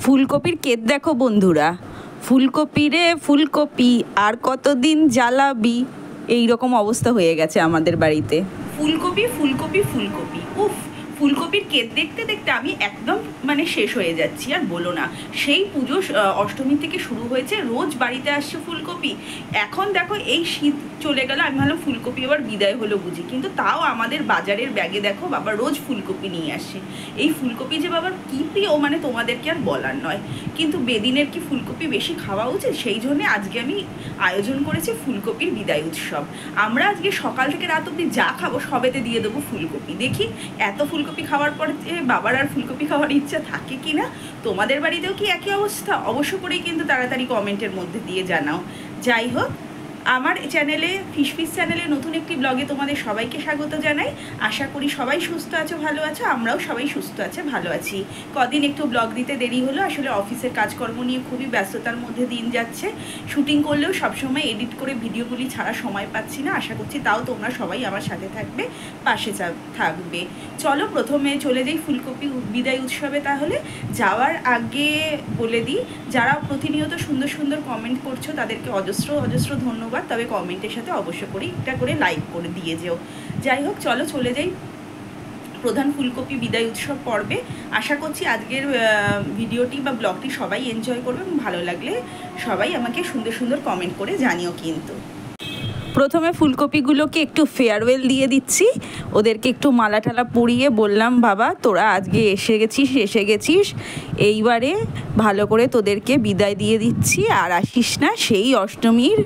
ফুলকপির ক্ষেত দেখো বন্ধুরা, ফুলকপি রে ফুলকপি আর কতদিন জ্বালাবি, এই রকম অবস্থা হয়ে গেছে আমাদের বাড়িতে। ফুলকপি ফুলকপি ফুলকপি, উফ! ফুলকপির ক্ষেত দেখতে দেখতে আমি একদম মানে শেষ হয়ে যাচ্ছি, আর বলো না। সেই পুজো অষ্টমী থেকে শুরু হয়েছে, রোজ বাড়িতে আসছে ফুলকপি। এখন দেখো এই শীত চলে গেল, আমি ভাবলাম ফুলকপি এবার বিদায় হলো বুঝি, কিন্তু তাও আমাদের বাজারের ব্যাগে দেখো বাবা রোজ ফুলকপি নিয়ে আসে। এই ফুলকপি যে বাবার কী প্রিয়, মানে তোমাদেরকে আর বলার নয়। কিন্তু বেদিনের কি ফুলকপি বেশি খাওয়া উচিত, সেই জন্যে আজকে আমি আয়োজন করেছি ফুলকপির বিদায় উৎসব। আমরা আজকে সকাল থেকে রাত অবধি যা খাবো সবেতে দিয়ে দেবো ফুলকপি। দেখি এত ফুলকপি খাওয়ার পর যে বাবার আর ফুলকপি খাওয়ার ইচ্ছা থাকে কি না। তোমাদের বাড়িতেও কি একই অবস্থা? অবশ্য করেই কিন্তু তাড়াতাড়ি কমেন্টের মধ্যে দিয়ে জানাও। যাই হোক, আমার চ্যানেলে ফিশ চ্যানেলে নতুন একটি ব্লগে তোমাদের সবাইকে স্বাগত জানাই। আশা করি সবাই সুস্থ আছো, ভালো আছো। আমরাও সবাই সুস্থ আছে, ভালো আছি। কদিন একটু ব্লগ দিতে দেরি হলো, আসলে অফিসের কাজকর্ম নিয়ে খুবই ব্যস্ততার মধ্যে দিন যাচ্ছে। শুটিং করলেও সবসময় এডিট করে ভিডিওগুলি ছাড়া সময় পাচ্ছি না। আশা করছি তাও তোমরা সবাই আমার সাথে থাকবে, পাশে থাকবে। চলো প্রথমে চলে যাই ফুলকপি বিদায় উৎসবে। তাহলে যাওয়ার আগে বলে দিই, যারা প্রতিনিয়ত সুন্দর সুন্দর কমেন্ট করছো তাদেরকে অজস্র অজস্র ধন্যবাদ। তবে কমেন্টের সাথে অবশ্য করে একটা করে লাইক করে দিয়ে যেও। যাই হোক, চলো চলে যাই প্রধান ফুলকপি বিদায় উৎসব পর্বে। আশা করছি আজকের ভিডিওটি বা ব্লগটি সবাই এনজয় করবে, এবং ভালো লাগলে সবাই আমাকে সুন্দর সুন্দর কমেন্ট করে জানিও কিন্তু। প্রথমে ফুলকপিগুলোকে একটু ফেয়ারওয়েল দিয়ে দিচ্ছি, ওদেরকে একটু মালা টালা পরিয়ে বললাম বাবা তোরা আজকে এসে গেছিস, এইবারে ভালো করে তোদেরকে বিদায় দিয়ে দিচ্ছি, আর আসিস না সেই অষ্টমীর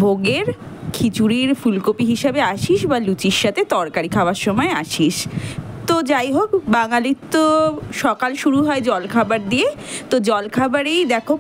ভোগের খিচুড়ির ফুলকপি হিসাবে আসিস, বা লুচির সাথে তরকারি খাওয়ার সময় আসিস। তো যাই হোক, বাঙালির তো সকাল শুরু হয় জলখাবার দিয়ে, তো জলখাবারেই দেখো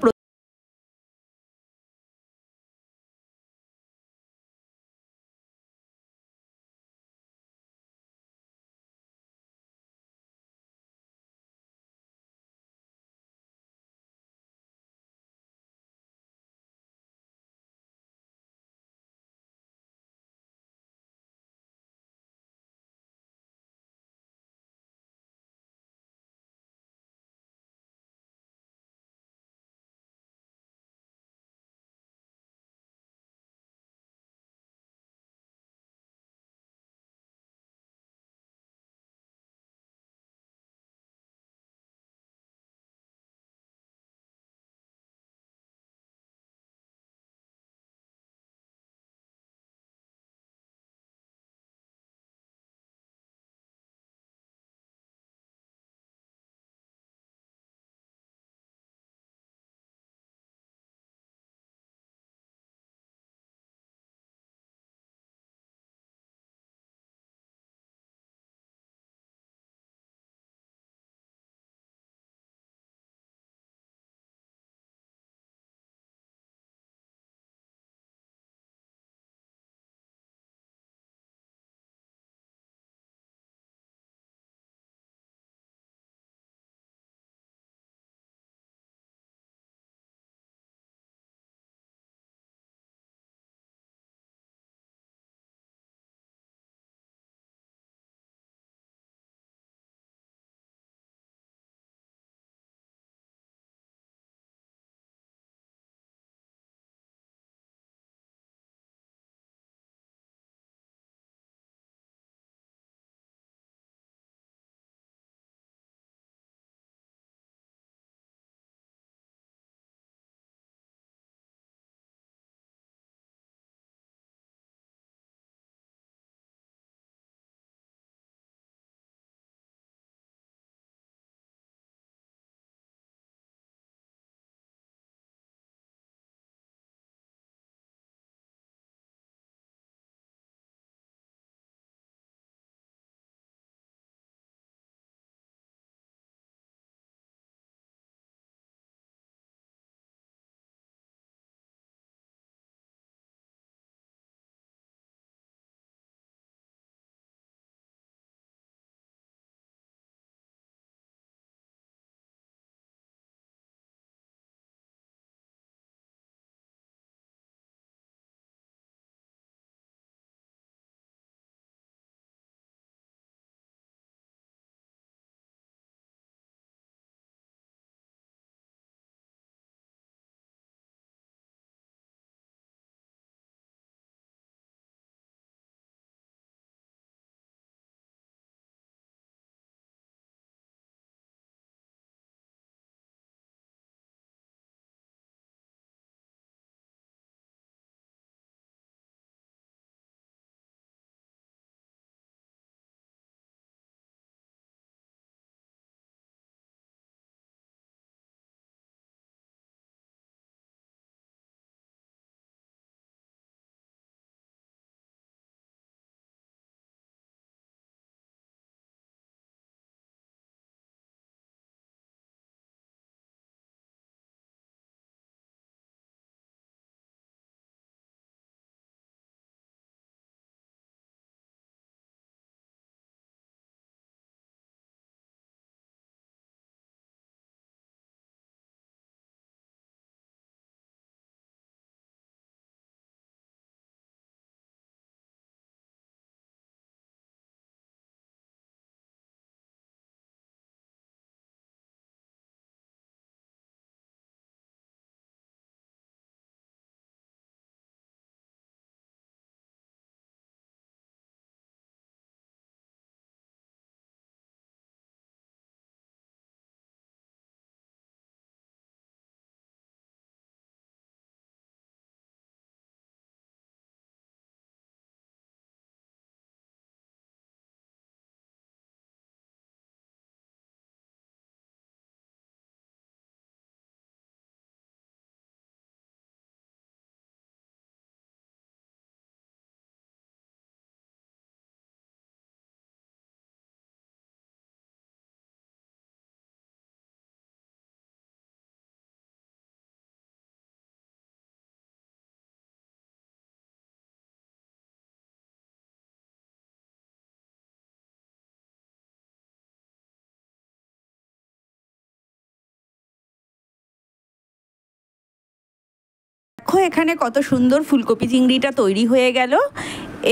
দেখো এখানে কত সুন্দর ফুলকপি চিংড়িটা তৈরি হয়ে গেল।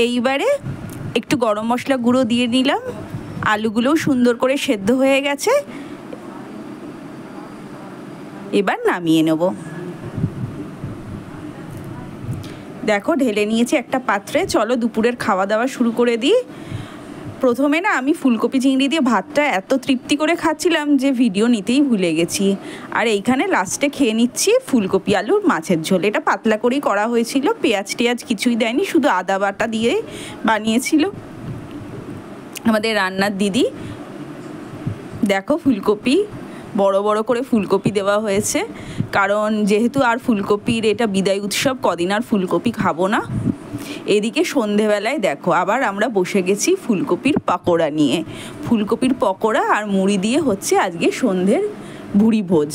এইবারে একটু গরম মশলা গুঁড়ো দিয়ে নিলাম। আলুগুলোও সুন্দর করে সেদ্ধ হয়ে গেছে, এবার নামিয়ে নেব। দেখো ঢেলে নিয়েছি একটা পাত্রে। চলো দুপুরের খাওয়া দাওয়া শুরু করে দিই। প্রথমে না আমি ফুলকপি চিংড়ি দিয়ে ভাতটা এত তৃপ্তি করে খাচ্ছিলাম যে ভিডিও নিতেই ভুলে গেছি। আর এইখানে লাস্টে খেয়ে নিচ্ছি ফুলকপি আলুর মাছের ঝোল। এটা পাতলা করেই করা হয়েছিল, পেঁয়াজ টেয়াজ কিছুই দেয়নি, শুধু আদা বাটা দিয়ে বানিয়েছিল আমাদের রান্নার দিদি। দেখো ফুলকপি বড় বড় করে ফুলকপি দেওয়া হয়েছে, কারণ যেহেতু আর ফুলকপির এটা বিদায় উৎসব, কদিন আর ফুলকপি খাবো না। এদিকে সন্ধেবেলায় দেখো আবার আমরা বসে গেছি ফুলকপির পকোড়া নিয়ে। ফুলকপির পকোড়া আর মুড়ি দিয়ে হচ্ছে আজকে সন্ধ্যের ভুড়ি ভোজ।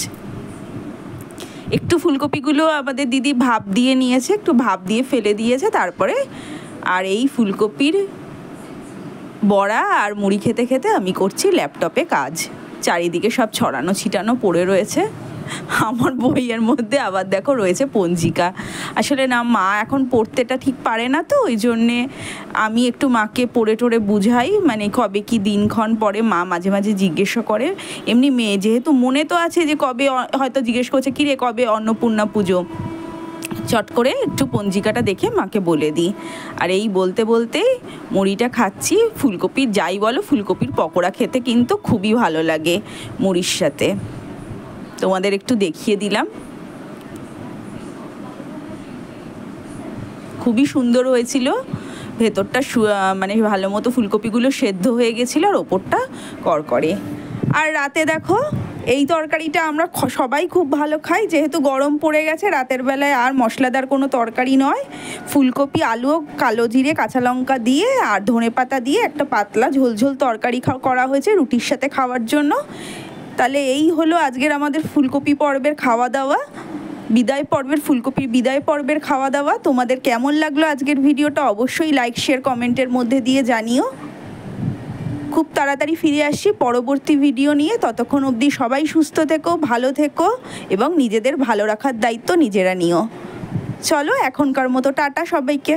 একটু ফুলকপিগুলো আমাদের দিদি ভাপ দিয়ে নিয়েছে, একটু ভাপ দিয়ে ফেলে দিয়েছে তারপরে। আর এই ফুলকপির বড়া আর মুড়ি খেতে খেতে আমি করছি ল্যাপটপে কাজ। চারিদিকে সব ছড়ানো ছিটানো পড়ে রয়েছে। আমার বইয়ের মধ্যে আবার দেখো রয়েছে পঞ্জিকা। আসলে না মা এখন পড়তেটা ঠিক পারে না, তো ওই জন্যে আমি একটু মাকে পড়ে টড়ে বুঝাই, মানে কবে কি দিনক্ষণ পরে মা মাঝে মাঝে জিজ্ঞেসও করে। এমনি মেয়ে যেহেতু মনে তো আছে যে কবে, হয়তো জিজ্ঞেস করছে কিরে কবে অন্নপূর্ণা পুজো, চট করে একটু পঞ্জিকাটা দেখে মাকে বলে দিই। আর এই বলতে বলতেই মুড়িটা খাচ্ছি। ফুলকপির যাই বলো, ফুলকপির পকোড়া খেতে কিন্তু খুবই ভালো লাগে মুড়ির সাথে। তোমাদের একটু দেখিয়ে দিলাম। খুবই সুন্দর হয়েছিল। ভেতরটা মানে ভালো মতো ফুলকপিগুলো সেদ্ধ হয়ে গেছিলো, আর ওপরটা কড়কড়ে। আর রাতে দেখো এই তরকারিটা আমরা সবাই খুব ভালো খাই, যেহেতু গরম পড়ে গেছে রাতের বেলায় আর মশলাদার কোনো তরকারি নয়। ফুলকপি আলু কালো জিরে কাঁচা লঙ্কা দিয়ে আর ধনেপাতা দিয়ে একটা পাতলা ঝোলঝোল তরকারি করা হয়েছে রুটির সাথে খাওয়ার জন্য। তাহলে এই হলো আজকের আমাদের ফুলকপি পর্বের খাওয়া দাওয়া, বিদায় পর্বের ফুলকপির বিদায় পর্বের খাওয়া দাওয়া। তোমাদের কেমন লাগলো আজকের ভিডিওটা অবশ্যই লাইক শেয়ার কমেন্টের মধ্যে দিয়ে জানিও। খুব তাড়াতাড়ি ফিরে আসছি পরবর্তী ভিডিও নিয়ে। ততক্ষণ অবধি সবাই সুস্থ থেকো, ভালো থেকো এবং নিজেদের ভালো রাখার দায়িত্ব নিজেরা নিও। চলো এখনকার মতো টাটা সবাইকে।